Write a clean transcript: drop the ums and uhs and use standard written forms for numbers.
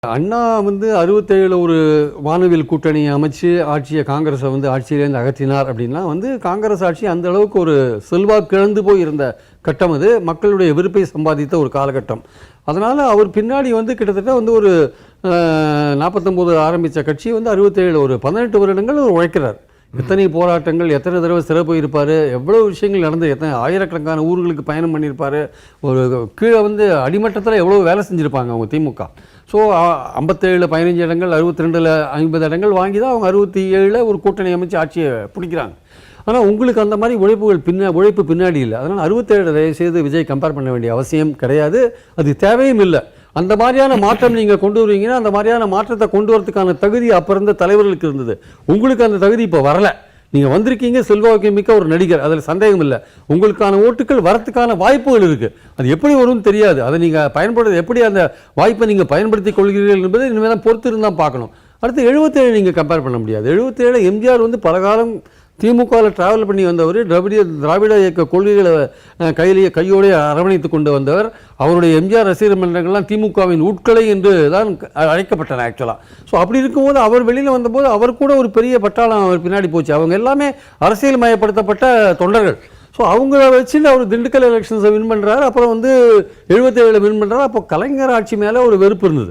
அண்ணா வந்து 67 ஒரு வானவில் கூட்டணி அமைச்சு ஆட்சியை காங்கிரஸை வந்து ஆட்சியிலேருந்து அகற்றினார் அப்படின்னா வந்து காங்கிரஸ் ஆட்சி அந்த அளவுக்கு ஒரு செல்வாக்கு இழந்து போய் இருந்த கட்டம் அது மக்களுடைய விருப்பை சம்பாதித்த ஒரு காலகட்டம். அதனால் அவர் பின்னாடி வந்து கிட்டத்தட்ட வந்து ஒரு 49 ஆரம்பித்த கட்சி வந்து 67 ஒரு 18 வருடங்கள் அவர் உழைக்கிறார். எத்தனை போராட்டங்கள், எத்தனை தடவை சிறை போயிருப்பார், எவ்வளோ விஷயங்கள் நடந்து, எத்தனை ஆயிரக்கணக்கான ஊர்களுக்கு பயணம் பண்ணியிருப்பார். ஒரு கீழே வந்து அடிமட்டத்தில் எவ்வளோ வேலை செஞ்சுருப்பாங்க அவங்க திமுக. ஸோ 57 15 இடங்கள், 62ல் 50 இடங்கள் வாங்கி தான் அவங்க 67 ஒரு கூட்டணி அமைச்சு ஆட்சியை பிடிக்கிறாங்க. ஆனால் உங்களுக்கு அந்த மாதிரி உழைப்பு பின்னாடி இல்லை. அதனால் 67 தயவுசெய்து விஜய் கம்பேர் பண்ண வேண்டிய அவசியம் கிடையாது, அது தேவையும் இல்லை. அந்த மாதிரியான மாற்றம் நீங்கள் கொண்டு வருவீங்கன்னா அந்த மாதிரியான மாற்றத்தை கொண்டு வரதுக்கான தகுதி அப்போ இருந்த தலைவர்களுக்கு இருந்தது. உங்களுக்கு அந்த தகுதி இப்போ வரலை. நீங்கள் வந்திருக்கீங்க, செல்வாக்கு மிக்க ஒரு நடிகர், அதில் சந்தேகம் இல்லை. உங்களுக்கான ஓட்டுகள் வரத்துக்கான வாய்ப்புகள் இருக்குது. அது எப்படி வரும்னு தெரியாது. அதை நீங்கள் பயன்படுத்த எப்படி அந்த வாய்ப்பை நீங்கள் பயன்படுத்தி கொள்கிறீர்கள் என்பதை இனிமேல் தான் பொறுத்து இருந்தால் பார்க்கணும். அடுத்து 77 நீங்கள் கம்பேர் பண்ண முடியாது. 77 எம்ஜிஆர் வந்து பலகாலம் திமுகவில் ட்ராவல் பண்ணி வந்தவர், திராவிட இயக்க கொள்கைகளை கையோடு அரவணைத்து கொண்டு வந்தவர். அவருடைய எம்ஜிஆர் ரசிகர் மன்றங்கள்லாம் திமுகவின் உட்கலை என்று தான் அழைக்கப்பட்டன ஆக்சுவலாக. ஸோ அப்படி இருக்கும்போது அவர் வெளியில் வந்தபோது அவர் கூட ஒரு பெரிய பட்டாளம் அவர் பின்னாடி போச்சு. அவங்க எல்லாமே அரசியல் மயப்படுத்தப்பட்ட தொண்டர்கள். ஸோ அவங்கள வச்சுட்டு அவர் திண்டுக்கல் எலெக்ஷன்ஸை வின் பண்ணுறாரு. அப்புறம் வந்து 77 வின் பண்ணுறாரு. அப்போ கலைஞர் ஆட்சி மேலே ஒரு வெறுப்பு இருந்தது.